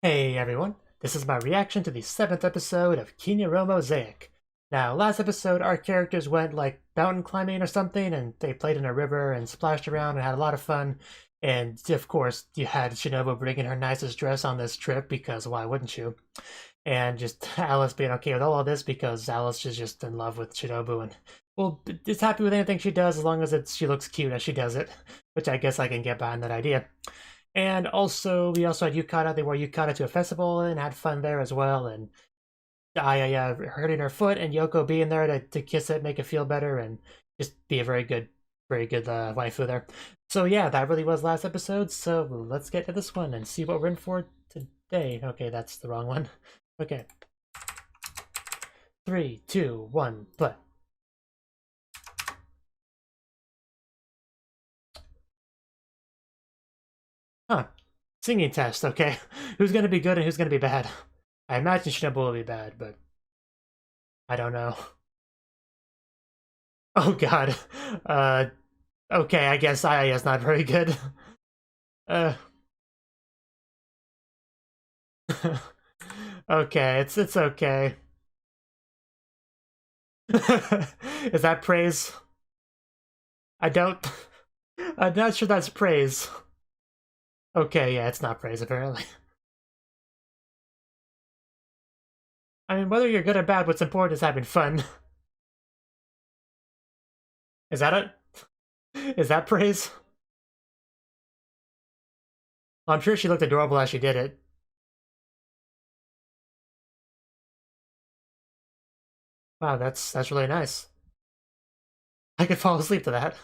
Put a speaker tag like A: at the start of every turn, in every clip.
A: Hey everyone, this is my reaction to the 7th episode of Kiniro Mosaic. Now, last episode our characters went like mountain climbing or something, and they played in a river and splashed around and had a lot of fun. And of course, you had Shinobu bringing her nicest dress on this trip, because why wouldn't you? And just Alice being okay with all of this because Alice is just in love with Shinobu and, well, is happy with anything she does as long as she looks cute as she does it, which I guess I can get behind that idea. And also, we also had Yukata. They wore Yukata to a festival and had fun there as well. And Aya hurting her foot, and Yoko being there to kiss it, make it feel better, and just be a very good waifu there. So yeah, that really was last episode. So let's get to this one and see what we're in for today. Okay, that's the wrong one. Okay. 3, 2, 1, play. Huh. Singing test, okay. Who's gonna be good and who's gonna be bad? I imagine Shinobu will be bad, but I don't know. Oh god. Okay, I guess Aya's not very good. Uh Okay, it's okay. Is that praise? I don't I'm not sure that's praise. Okay, yeah, it's not praise apparently. I mean, whether you're good or bad, what's important is having fun. Is that it? Is that praise? Well, I'm sure she looked adorable as she did it. Wow, that's really nice. I could fall asleep to that.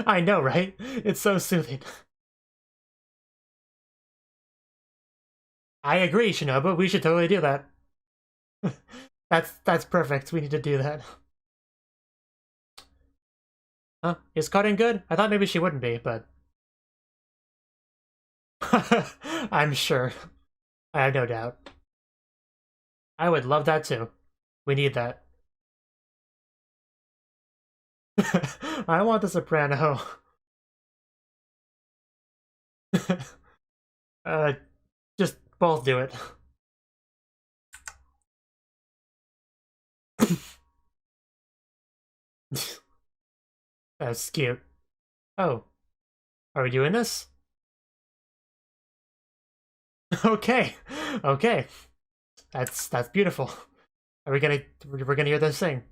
A: I know, right? It's so soothing. I agree, Shinobu. We should totally do that. That's perfect. We need to do that. Huh? Is Karin good? I thought maybe she wouldn't be, but I'm sure. I have no doubt. I would love that too. We need that. I want the soprano. uh, just both do it. That's cute. Oh, are we doing this? Okay, okay. That's beautiful. Are we gonna we're gonna hear this sing?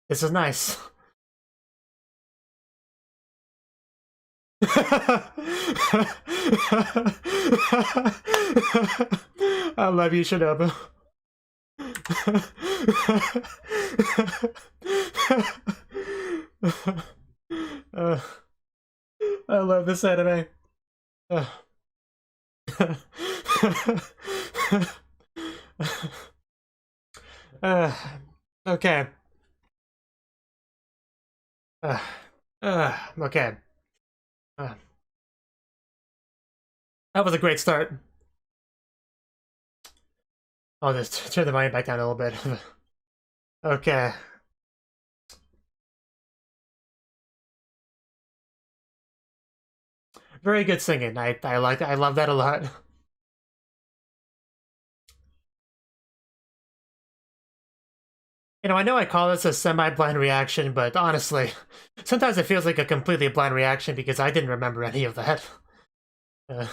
A: This is nice. I love you, Shinobu. uh, I love this anime. Uh, okay. Okay. That was a great start. I'll just turn the volume back down a little bit. Okay. Very good singing. I love that a lot. You know I call this a semi-blind reaction, but honestly, sometimes it feels like a completely blind reaction because I didn't remember any of that. Uh,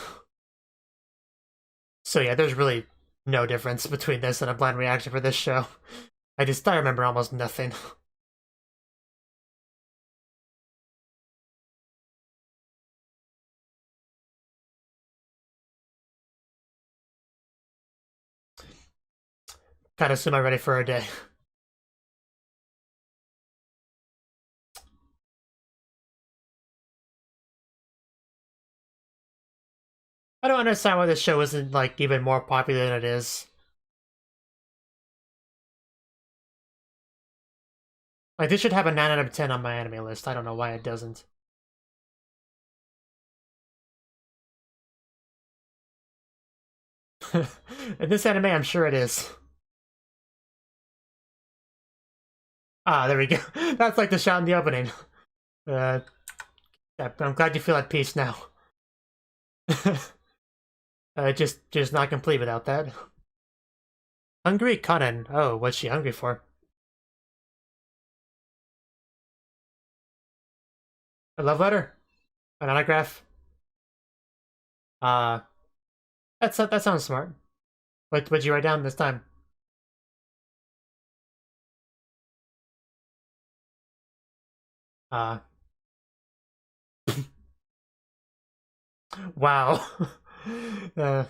A: so yeah, there's really no difference between this and a blind reaction for this show. I remember almost nothing. Gotta assume I'm ready for a day. I don't understand why this show isn't like even more popular than it is. Like, this should have a 9 out of 10 on my anime list. I don't know why it doesn't. In this anime, I'm sure it is. Ah, there we go. That's like the shot in the opening. Yeah, I'm glad you feel at peace now. Just not complete without that. Hungry Kanen. Oh, what's she hungry for? A love letter? An autograph? Uh, that sounds smart. What'd you write down this time? Uh, wow. uh,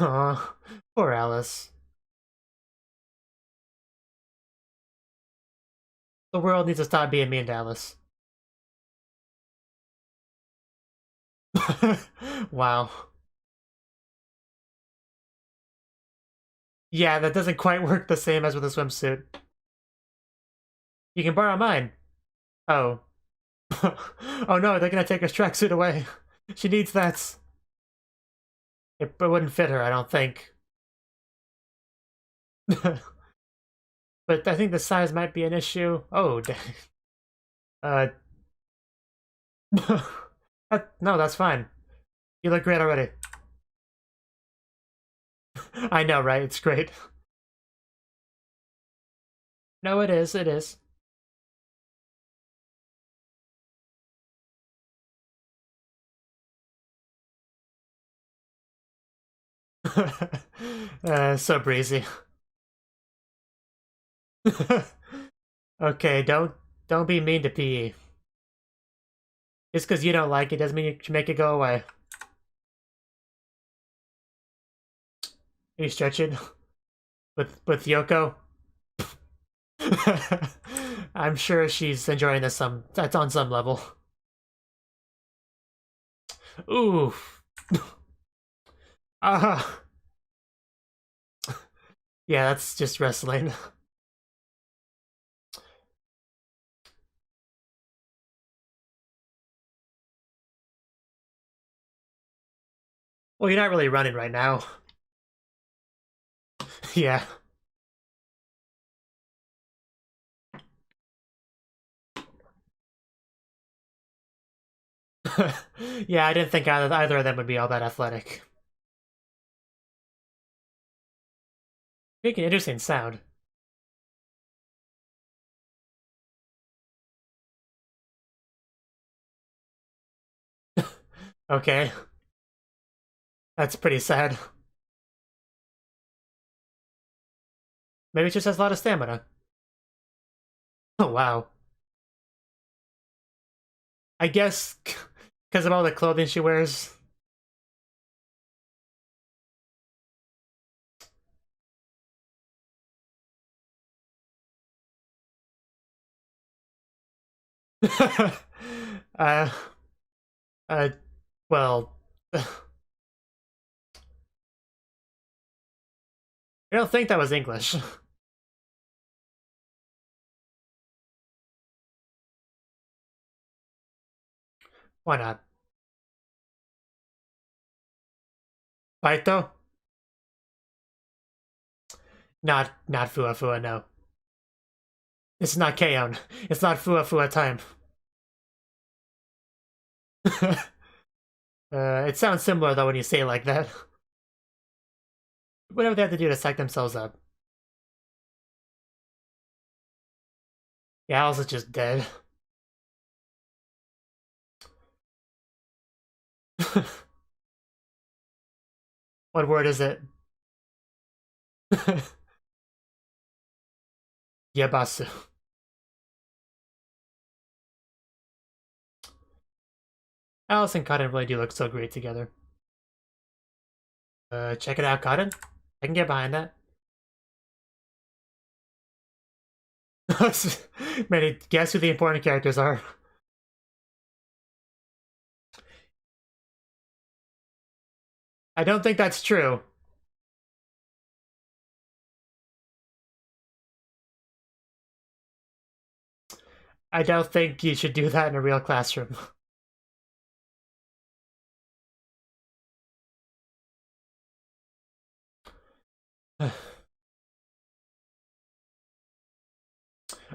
A: aw, poor Alice. The world needs to stop being mean to Alice. Wow. Yeah, that doesn't quite work the same as with a swimsuit. You can borrow mine. Oh. Oh no, they're gonna take her tracksuit away. She needs that. It wouldn't fit her, I don't think. But I think the size might be an issue. Oh, dang. Uh, no, that's fine. You look great already. I know, right? It's great. No, it is. It is. So breezy. Okay, don't be mean to PE. Just because you don't like it doesn't mean you should make it go away. You stretch it with Yōkai. I'm sure she's enjoying this that's on some level. Ooh. Ah. Yeah, that's just wrestling. Well, you're not really running right now. Yeah. Yeah, I didn't think either of them would be all that athletic. Make an interesting sound. Okay. That's pretty sad. Maybe it just has a lot of stamina. Oh, wow. I guess because of all the clothing she wears. uh, uh, well, I don't think that was English. Why not? Baito? Not Fua Fua, no. It's not Keon. It's not Fua Fua time. It sounds similar though when you say it like that. Whatever they have to do to psych themselves up. Yeah, Alice is just dead. What word is it? Yabasu. Alice and Cotton really do look so great together. Check it out, Cotton. I can get behind that. Man, guess who the important characters are? I don't think that's true. I don't think you should do that in a real classroom.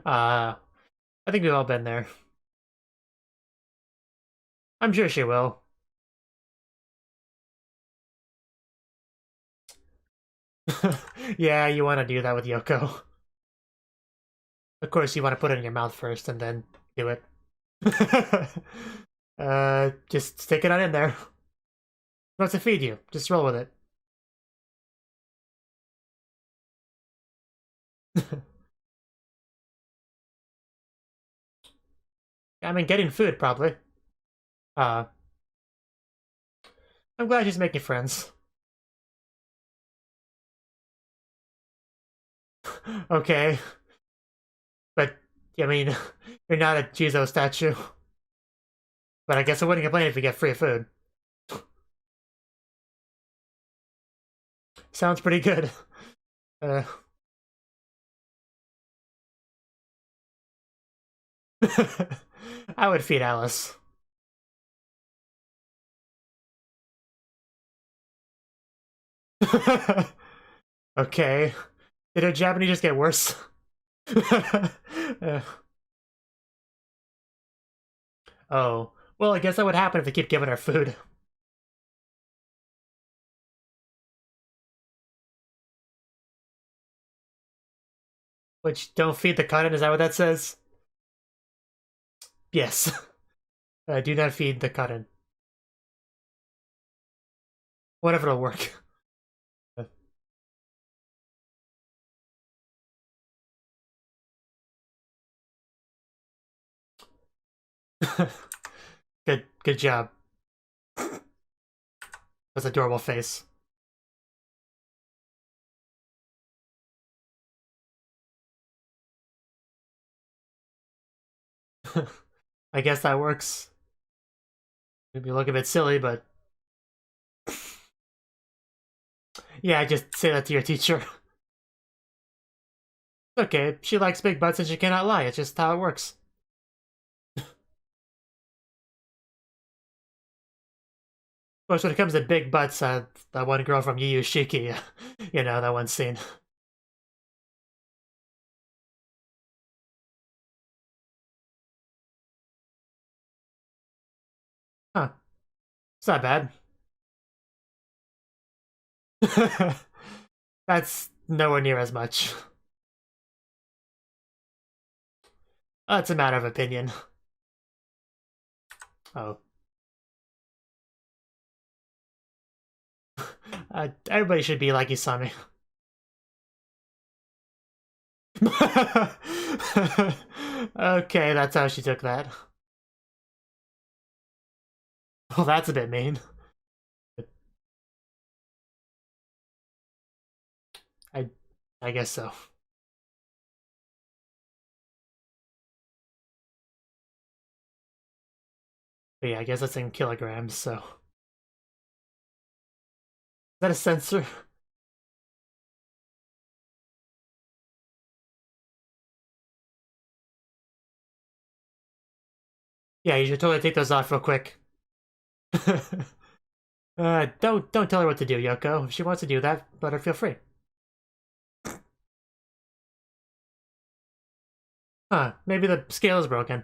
A: I think we've all been there. I'm sure she will. Yeah, you want to do that with Yōko. Of course, you want to put it in your mouth first and then do it. Just stick it on in there. Wants to feed you. Just roll with it. I mean, getting food, probably. Uh, I'm glad she's making friends. Okay. But, I mean, you're not a Jizo statue. But I guess I wouldn't complain if you get free food. Sounds pretty good. I would feed Alice. Okay. Did her Japanese just get worse? Oh. Well, I guess that would happen if they keep giving her food. Which, don't feed the cotton, is that what that says? Yes. Do not feed the cotton. Whatever will work. Good job. That's an adorable face. I guess that works. Maybe look a bit silly, but yeah, just say that to your teacher. Okay, she likes big butts and she cannot lie. It's just how it works. Of course, when it comes to big butts, that one girl from Yu Yu Shiki, you know, that one scene. Huh. It's not bad. That's nowhere near as much. It's a matter of opinion. Oh. Everybody should be like Isami. Okay, that's how she took that. Well, that's a bit mean. I I guess so. But yeah, I guess that's in kilograms, so. Is that a sensor? Yeah, you should totally take those off real quick. Don't tell her what to do, Yōko. If she wants to do that, let her feel free. Huh, maybe the scale is broken.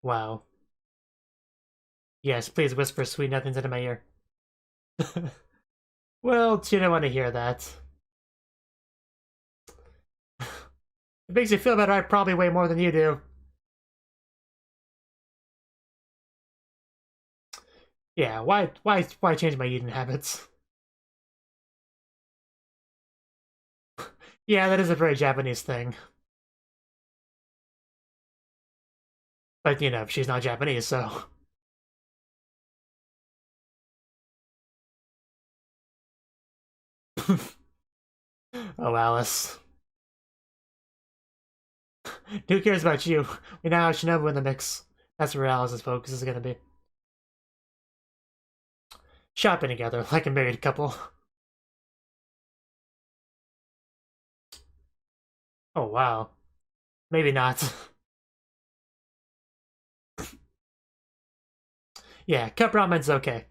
A: Wow. Yes, please whisper sweet nothings into my ear. Well, she didn't want to hear that. It makes you feel better, I probably weigh more than you do. Yeah, why change my eating habits? Yeah, that is a very Japanese thing. But, you know, she's not Japanese, so... Oh, Alice. Who cares about you? We now have Shinobu in the mix. That's where Alice's focus is gonna be. Shopping together, like a married couple. Oh, wow. Maybe not. Yeah, cup ramen's okay.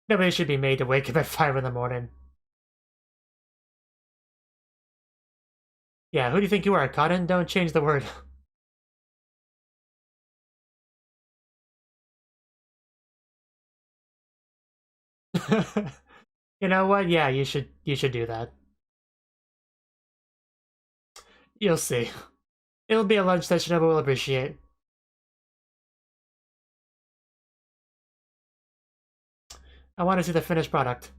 A: Nobody should be made to wake up at 5 in the morning. Yeah, who do you think you are, Cotton? Don't change the word. You know what? Yeah, you should do that. You'll see. It'll be a lunch that Shinobu will appreciate. I want to see the finished product.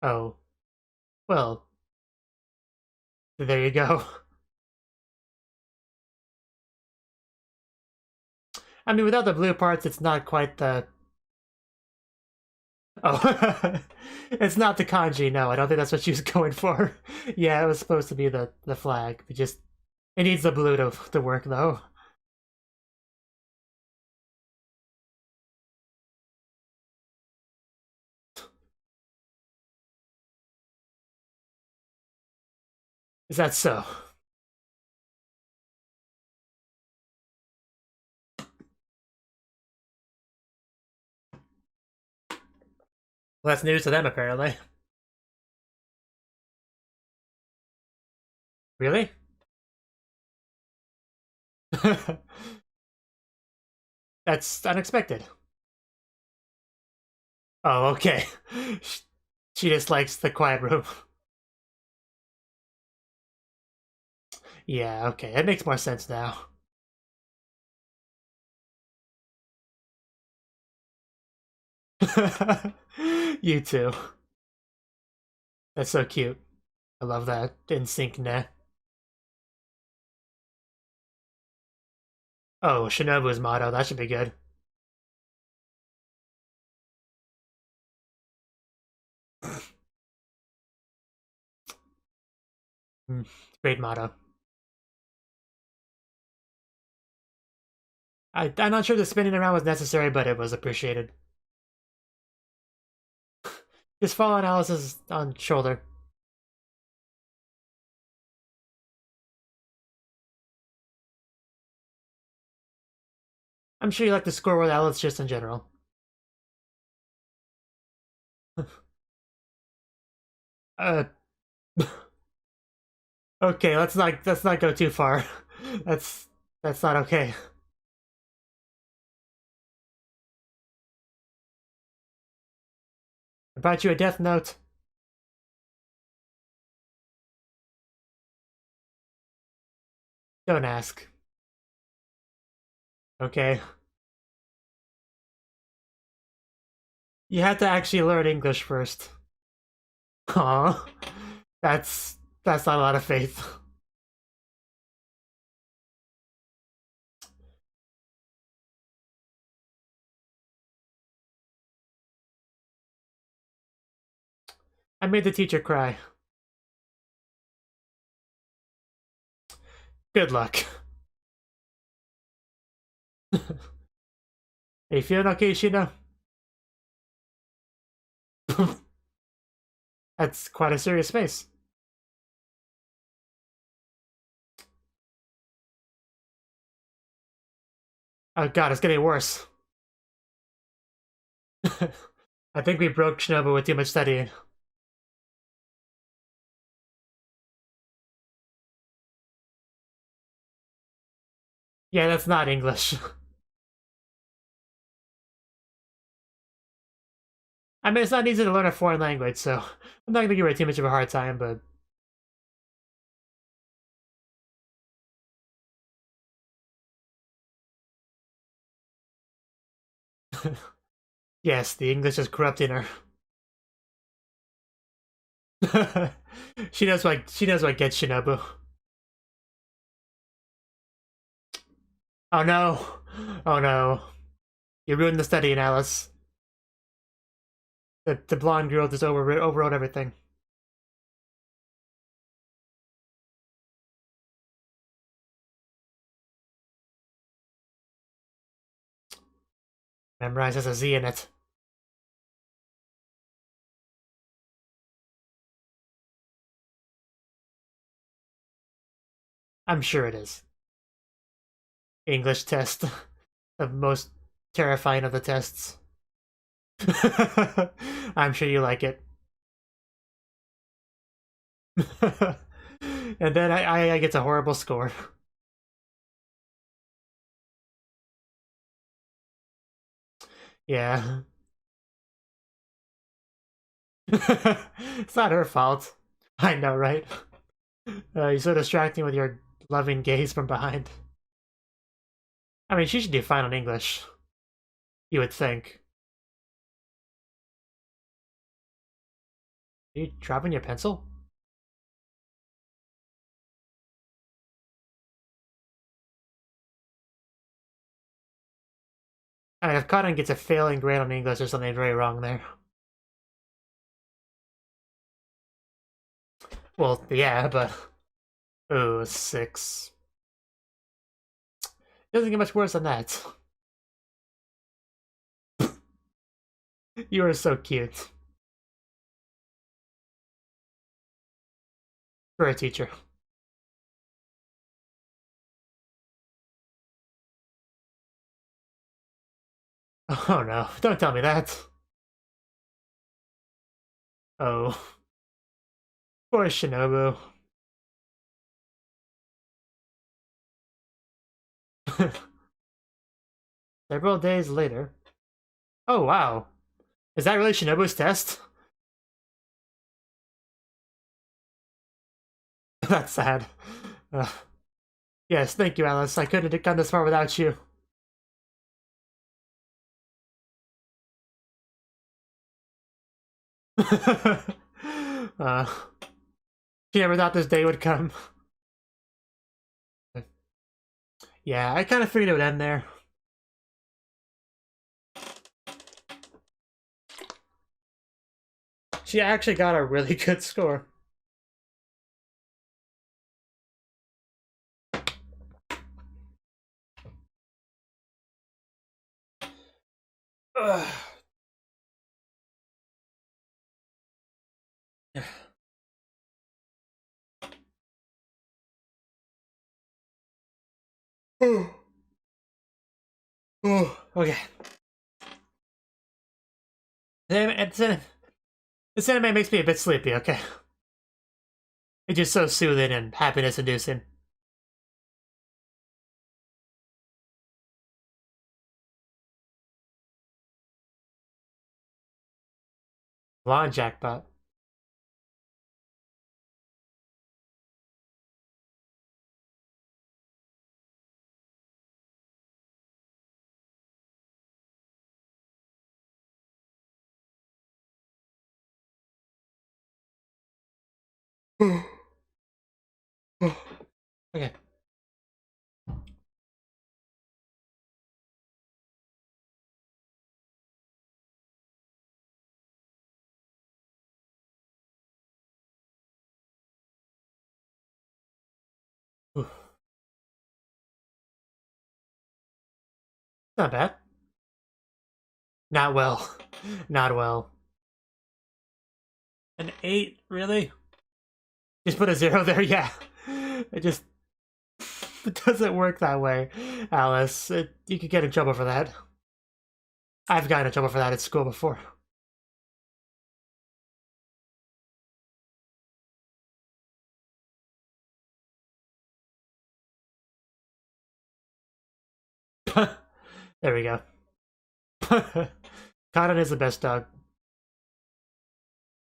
A: Oh, well, there you go. I mean, without the blue parts, it's not quite the... Oh, it's not the kanji, no, I don't think that's what she was going for. Yeah, it was supposed to be the flag, but just... It needs the blue to work, though. Is that so? Well, that's news to them, apparently. Really? That's unexpected. Oh, okay. She just likes the quiet room. Yeah, okay. It makes more sense now. You too. That's so cute. I love that. In sync, nah. Oh, Shinobu's motto. That should be good. Great motto. I'm not sure the spinning around was necessary, but it was appreciated. Just fall on Alice's on shoulder. I'm sure you like to score with Alice just in general. Uh, okay, let's not go too far. That's that's not okay. I brought you a death note. Don't ask. Okay. You had to actually learn English first. Aw. That's not a lot of faith. I made the teacher cry. Good luck. Are you feeling okay, Shino? That's quite a serious face. Oh god, it's getting worse. I think we broke Shinobu with too much studying. Yeah, that's not English. I mean, it's not easy to learn a foreign language, so I'm not gonna give her too much of a hard time, but... Yes, the English is corrupting her. She knows what gets Shinobu. Oh no. Oh no. You ruined the study, Alice. The blonde girl just overrode everything. Memorize has a Z in it. I'm sure it is. English test. The most terrifying of the tests. I'm sure you like it. And then I get a horrible score. Yeah. It's not her fault. I know, right? You're so distracting with your loving gaze from behind. I mean, she should do fine on English. You would think. Are you dropping your pencil? I mean, if Cotton gets a failing grade on English, there's something very wrong there. Well, yeah, but... Oh, 6. Doesn't get much worse than that. You are so cute. For a teacher. Oh no, don't tell me that. Oh. Poor Shinobu. Several days later. Oh wow. Is that really Shinobu's test? That's sad. Yes, thank you, Alice. I couldn't have come this far without you. She never thought this day would come. Yeah, I kind of figured it would end there. She actually got a really good score. Ugh. Okay. This anime makes me a bit sleepy, okay? It's just so soothing and happiness-inducing. Lawn jackpot. Okay. Not bad. Not well. Not well. An 8, really? Just put a 0 there, yeah. It just... It doesn't work that way, Alice. You could get in trouble for that. I've gotten in trouble for that at school before. There we go. Cotton is the best dog.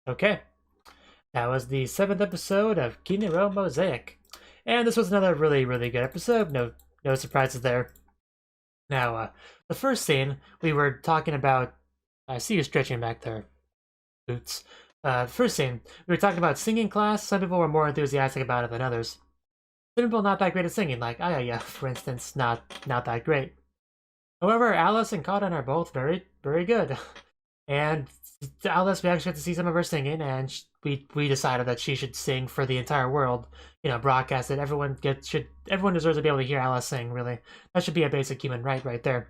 A: Okay. That was the 7th episode of Kiniro Mosaic. And this was another really, really good episode. No surprises there. Now, the first scene, we were talking about... I see you stretching back there, Boots. The first scene, we were talking about singing class. Some people were more enthusiastic about it than others. Some people not that great at singing, like Ayaya, for instance, not that great. However, Alice and Cotton are both very, very good. And Alice, we actually got to see some of her singing, and we decided that she should sing for the entire world. You know, broadcast it. Everyone deserves to be able to hear Alice sing. Really, that should be a basic human right there.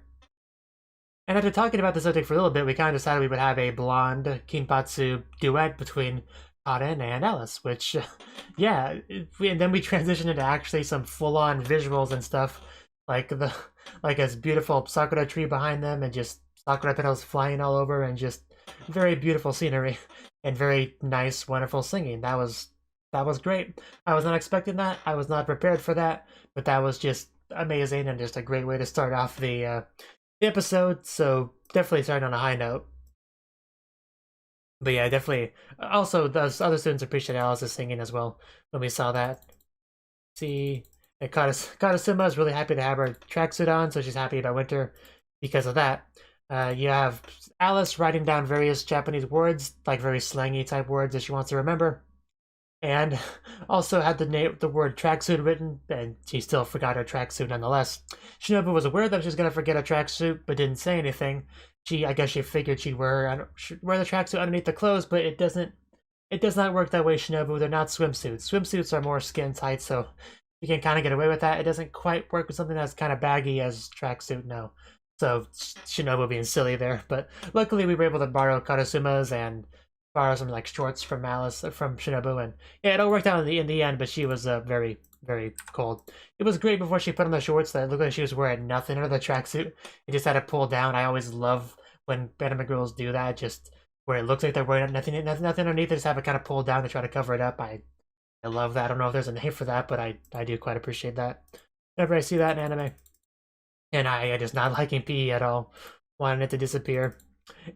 A: And after talking about the subject for a little bit, we kind of decided we would have a blonde Kinpatsu duet between Karin and Ellis, which, yeah, and then we transitioned into actually some full-on visuals and stuff, like this beautiful sakura tree behind them, and just sakura petals flying all over, and just very beautiful scenery, and very nice, wonderful singing. That was great. I was not expecting that. I was not prepared for that, but that was just amazing and just a great way to start off the episode. So definitely starting on a high note. But yeah, definitely. Also, those other students appreciate Alice's singing as well when we saw that. See, and Katasuma is really happy to have her tracksuit on, so she's happy about winter because of that. You have Alice writing down various Japanese words, like very slangy type words that she wants to remember. And also had the word tracksuit written, and she still forgot her tracksuit nonetheless. Shinobu was aware that she was going to forget her tracksuit, but didn't say anything. I guess she figured she'd wear the tracksuit underneath the clothes, but it does not work that way, Shinobu. They're not swimsuits. Swimsuits are more skin tight, so you can kind of get away with that. It doesn't quite work with something that's kind of baggy as tracksuit, no. So Shinobu being silly there, but luckily we were able to borrow Karasuma's and borrow some like shorts from Shinobu, and yeah, it all worked out in the end. But she was very, very cold. It was great before she put on the shorts that looked like she was wearing nothing under the tracksuit. It just had to pull down. I always love when anime girls do that, just where it looks like they're wearing nothing underneath. They just have it kind of pulled down to try to cover it up. I love that. I don't know if there's a name for that, but I do quite appreciate that. Whenever I see that in anime, and I just not liking PE at all, wanting it to disappear.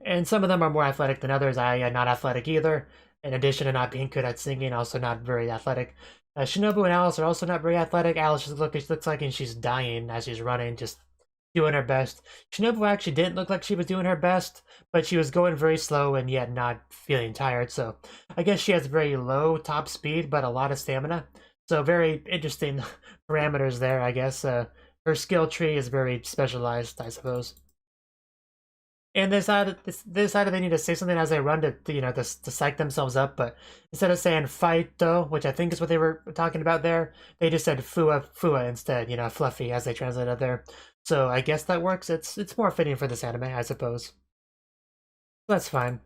A: And some of them are more athletic than others. I am not athletic either. In addition to not being good at singing, also not very athletic. Shinobu and Alice are also not very athletic. Alice just looks like she's dying as she's running, just doing her best. Shinobu actually didn't look like she was doing her best, but she was going very slow and yet not feeling tired. So I guess she has very low top speed, but a lot of stamina. So very interesting parameters there, I guess. Her skill tree is very specialized, I suppose. And they decided they need to say something as they run to psych themselves up, but instead of saying fighto, which I think is what they were talking about there, they just said fua instead, fluffy as they translated there. So I guess that works. It's more fitting for this anime, I suppose. That's fine.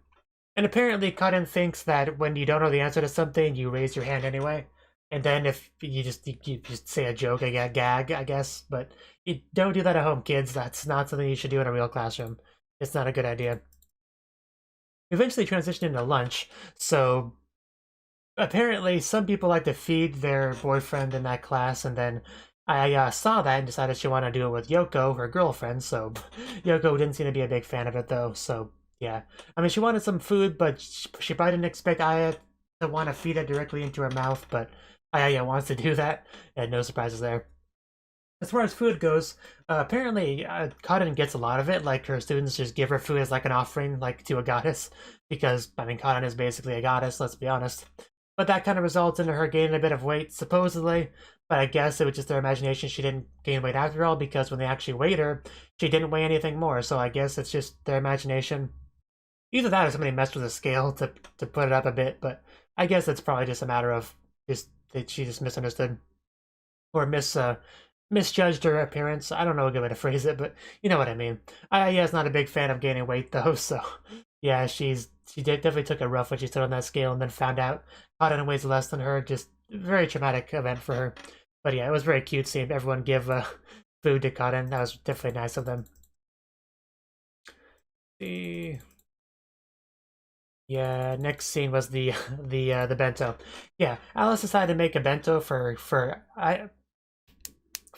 A: And apparently Karin thinks that when you don't know the answer to something, you raise your hand anyway. And then if you just say a joke, a gag, I guess, but you don't do that at home, kids. That's not something you should do in a real classroom. It's not a good idea. We eventually transitioned into lunch, so apparently some people like to feed their boyfriend in that class, and then I saw that and decided she wanted to do it with Yōkai, her girlfriend, so Yōkai didn't seem to be a big fan of it though, so yeah. I mean, she wanted some food, but she probably didn't expect Aya to want to feed it directly into her mouth, but Aya wants to do that, and no surprises there. As far as food goes, apparently Karin gets a lot of it. Like her students just give her food as like an offering, like to a goddess, because I mean Karin is basically a goddess. Let's be honest. But that kind of results into her gaining a bit of weight, supposedly. But I guess it was just their imagination. She didn't gain weight after all, because when they actually weighed her, she didn't weigh anything more. So I guess it's just their imagination. Either that or somebody messed with the scale to put it up a bit. But I guess it's probably just a matter of just that she just misunderstood or misjudged her appearance. I don't know a good way to phrase it, but you know what I mean. Aya's not a big fan of gaining weight though, so yeah, she definitely took it rough when she stood on that scale and then found out Karin weighs less than her. Just very traumatic event for her. But yeah, it was very cute seeing everyone give food to Karin. That was definitely nice of them. Yeah, next scene was the bento. Yeah, Alice decided to make a bento for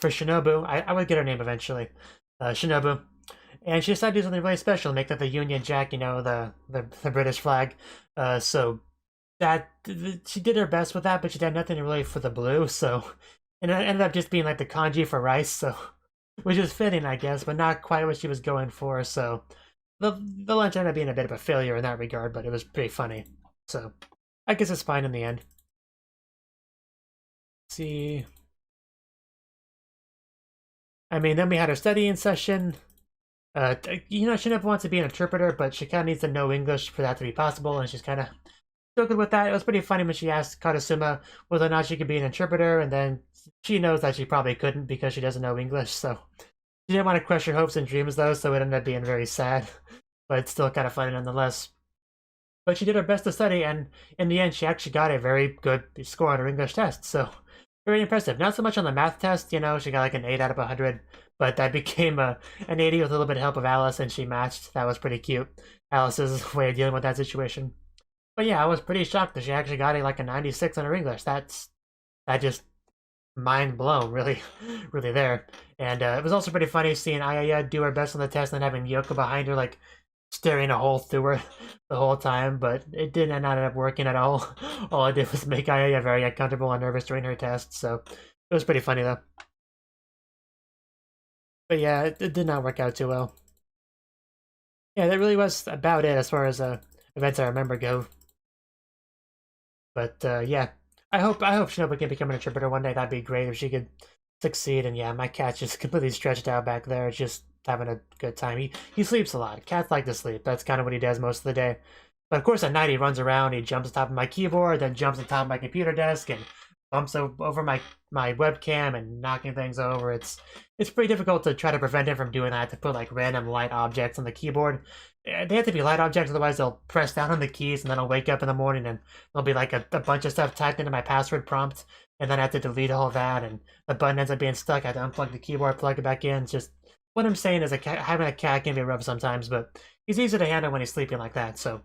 A: Shinobu. I would get her name eventually. Shinobu. And she decided to do something really special, make that the Union Jack, the British flag. So that she did her best with that, but she did nothing really for the blue. So and it ended up just being like the kanji for rice. So which is fitting, I guess, but not quite what she was going for. So the lunch ended up being a bit of a failure in that regard, but it was pretty funny. So I guess it's fine in the end. Let's see. I mean, then we had our studying session. Shinobu wants to be an interpreter, but she kind of needs to know English for that to be possible, and she's kind of struggled with that. It was pretty funny when she asked Karasuma whether or not she could be an interpreter, and then she knows that she probably couldn't because she doesn't know English, so She didn't want to crush her hopes and dreams though, so it ended up being very sad. But it's still kind of funny nonetheless. But she did her best to study, and in the end, she actually got a very good score on her English test. So very impressive. Not so much on the math test, you know, she got like an 8 out of 100, but that became an 80 with a little bit of help of Alice, and she matched. That was pretty cute. Alice's way of dealing with that situation. But yeah, I was pretty shocked that she actually got like a 96 on her English. That just mind blown, really, really there. And it was also pretty funny seeing Ayaya do her best on the test and having Yōkai behind her, like staring a hole through her the whole time, but it didn't end up working at all. All it did was make Ayaya very uncomfortable and nervous during her test, so it was pretty funny though. But yeah, it did not work out too well. Yeah, that really was about it as far as events I remember go. But yeah, I hope Shinobu can become an interpreter one day. That'd be great if she could succeed. And yeah, my cat's just completely stretched out back there, just having a good time. He sleeps a lot. Cats like to sleep. That's kind of what he does most of the day. But of course, at night he runs around. He jumps on top of my keyboard, then jumps on top of my computer desk and bumps over my webcam and knocking things over. It's pretty difficult to try to prevent him from doing that. To put like random light objects on the keyboard. They have to be light objects, otherwise they'll press down on the keys, and then I'll wake up in the morning and there'll be like a bunch of stuff typed into my password prompt, and then I have to delete all that, and the button ends up being stuck. I have to unplug the keyboard, plug it back in. It's just what I'm saying is having a cat can be rough sometimes, but he's easy to handle when he's sleeping like that. So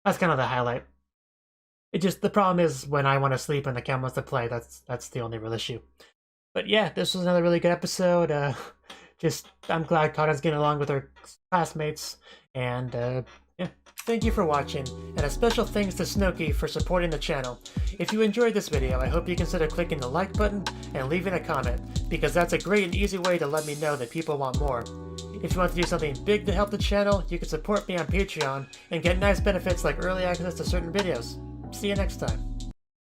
A: that's kind of the highlight. The problem is when I want to sleep and the cat wants to play. That's the only real issue. But yeah, this was another really good episode. I'm glad Karen's getting along with her classmates, and yeah, thank you for watching, and a special thanks to Snooki for supporting the channel. If you enjoyed this video, I hope you consider clicking the like button and leaving a comment, because that's a great and easy way to let me know that people want more. If you want to do something big to help the channel, you can support me on Patreon and get nice benefits like early access to certain videos. See you next time.